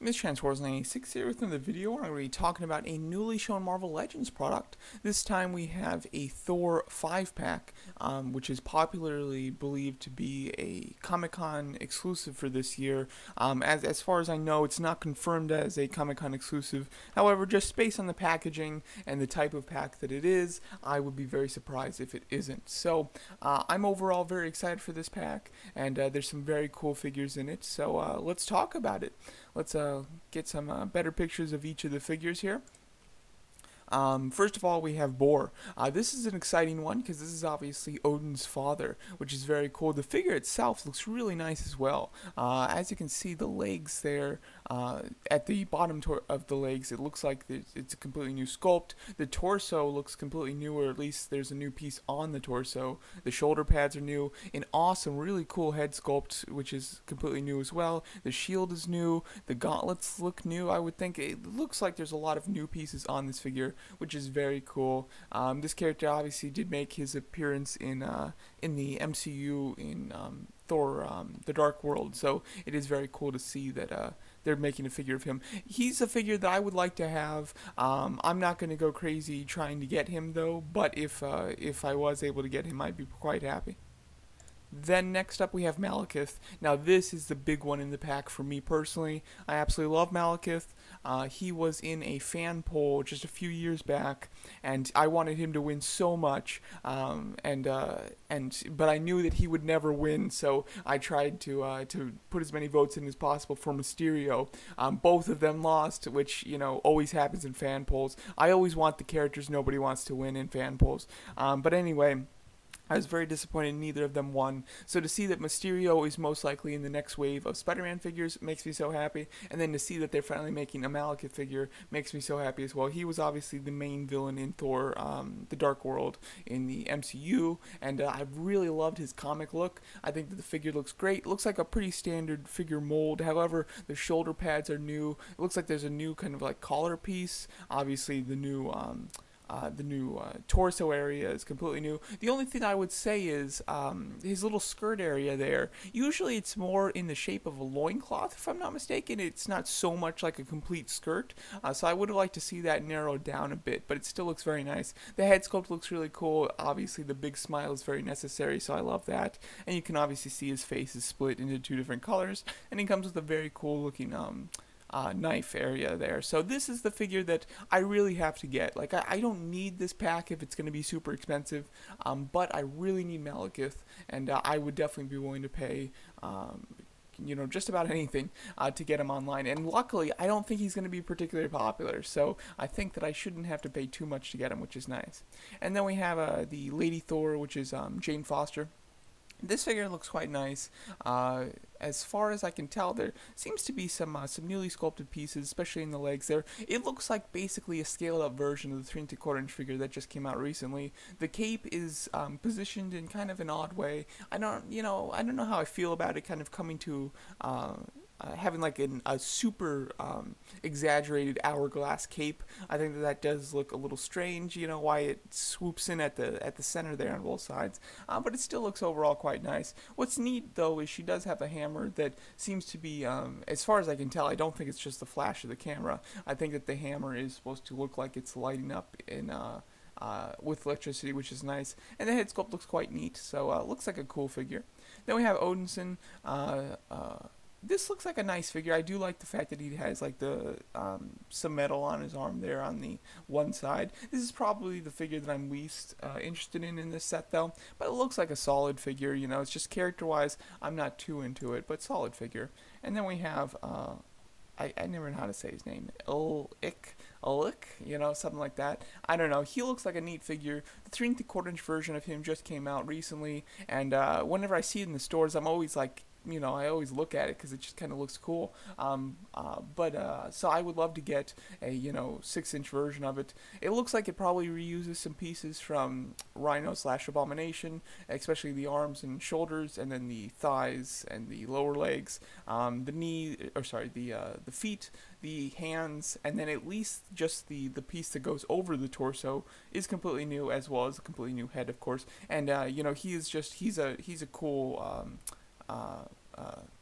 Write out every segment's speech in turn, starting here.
This Transformers 96 here with another video. I'm going to be talking about a newly shown Marvel Legends product. This time we have a Thor 5-pack, which is popularly believed to be a Comic-Con exclusive for this year. As far as I know, it's not confirmed as a Comic-Con exclusive. However, just based on the packaging and the type of pack that it is, I would be very surprised if it isn't. So, I'm overall very excited for this pack, and there's some very cool figures in it. So, let's talk about it. Let's get some better pictures of each of the figures here. First of all, we have Bor. This is an exciting one because this is obviously Odin's father, which is very cool. The figure itself looks really nice as well. As you can see, the legs there, at the bottom of the legs, it looks like it's a completely new sculpt. The torso looks completely new, or at least there's a new piece on the torso. The shoulder pads are new. An awesome, really cool head sculpt, which is completely new as well. The shield is new. The gauntlets look new. I would think it looks like there's a lot of new pieces on this figure, which is very cool. This character obviously did make his appearance in the MCU in Thor: The Dark World, so it is very cool to see that they're making a figure of him. He's a figure that I would like to have. I'm not going to go crazy trying to get him though, but if I was able to get him, I'd be quite happy. Then next up we have Malekith. Now this is the big one in the pack for me personally. I absolutely love Malekith. He was in a fan poll just a few years back, and I wanted him to win so much. But I knew that he would never win, so I tried to put as many votes in as possible for Mysterio. Both of them lost, which always happens in fan polls. I always want the characters nobody wants to win in fan polls. But anyway, I was very disappointed neither of them won. So to see that Mysterio is most likely in the next wave of Spider-Man figures makes me so happy. And then to see that they're finally making a Malekith figure makes me so happy as well. He was obviously the main villain in Thor: The Dark World in the MCU. And I've really loved his comic look. I think that the figure looks great. It looks like a pretty standard figure mold. However, the shoulder pads are new. It looks like there's a new kind of like collar piece. Obviously the new torso area is completely new. The only thing I would say is his little skirt area there. Usually it's more in the shape of a loincloth, if I'm not mistaken. It's not so much like a complete skirt. So I would have liked to see that narrowed down a bit, but it still looks very nice. The head sculpt looks really cool. Obviously the big smile is very necessary, so I love that. And you can obviously see his face is split into two different colors, and he comes with a very cool looking knife area there. So this is the figure that I really have to get. Like, I don't need this pack if it's going to be super expensive, but I really need Malekith, and I would definitely be willing to pay just about anything to get him online. And luckily, I don't think he's going to be particularly popular, so I think that I shouldn't have to pay too much to get him, which is nice. And then we have the Lady Thor, which is Jane Foster. This figure looks quite nice. As far as I can tell, there seems to be some newly sculpted pieces, especially in the legs there. It looks like basically a scaled-up version of the 3¼ figure that just came out recently. The cape is positioned in kind of an odd way. I don't know how I feel about it kind of coming to having like a super exaggerated hourglass cape. I think that does look a little strange, why it swoops in at the center there on both sides. But it still looks overall quite nice. What's neat though is she does have a hammer that seems to be, as far as I can tell, I don't think it's just the flash of the camera. I think that the hammer is supposed to look like it's lighting up in with electricity, which is nice. And the head sculpt looks quite neat, so it looks like a cool figure. Then we have Odinson. This looks like a nice figure. I do like the fact that he has like some metal on his arm there on the one side. This is probably the figure that I'm least interested in this set though, but it looks like a solid figure. It's just character-wise, I'm not too into it, but solid figure. And then we have I never know how to say his name. Ulik, something like that. I don't know. He looks like a neat figure. The 3¼ version of him just came out recently, and whenever I see it in the stores, I'm always like, I always look at it because it just kind of looks cool. So I would love to get a 6-inch version of it. It looks like it probably reuses some pieces from Rhino/Abomination, especially the arms and shoulders, and then the thighs and the lower legs, the feet, the hands, and then at least just the piece that goes over the torso is completely new, as well as a completely new head, of course. And he's a cool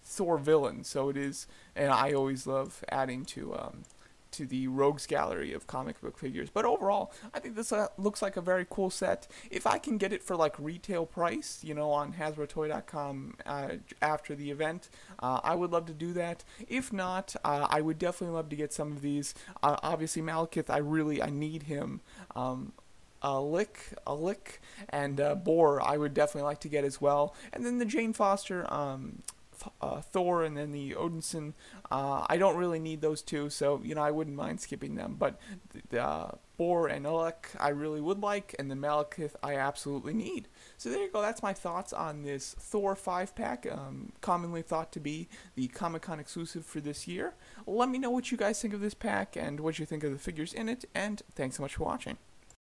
Thor villain, so it is, and I always love adding to the rogues gallery of comic book figures. But overall, I think this looks like a very cool set. If I can get it for like retail price, on HasbroToy.com after the event, I would love to do that. If not, I would definitely love to get some of these. Obviously, Malekith, I need him. Ulik, and Boar, I would definitely like to get as well. And then the Jane Foster, Thor, and then the Odinson. I don't really need those two, so I wouldn't mind skipping them. But the Boar and Ulik I really would like, and the Malekith I absolutely need. So there you go. That's my thoughts on this Thor 5-pack, commonly thought to be the Comic-Con exclusive for this year. Let me know what you guys think of this pack and what you think of the figures in it, and thanks so much for watching.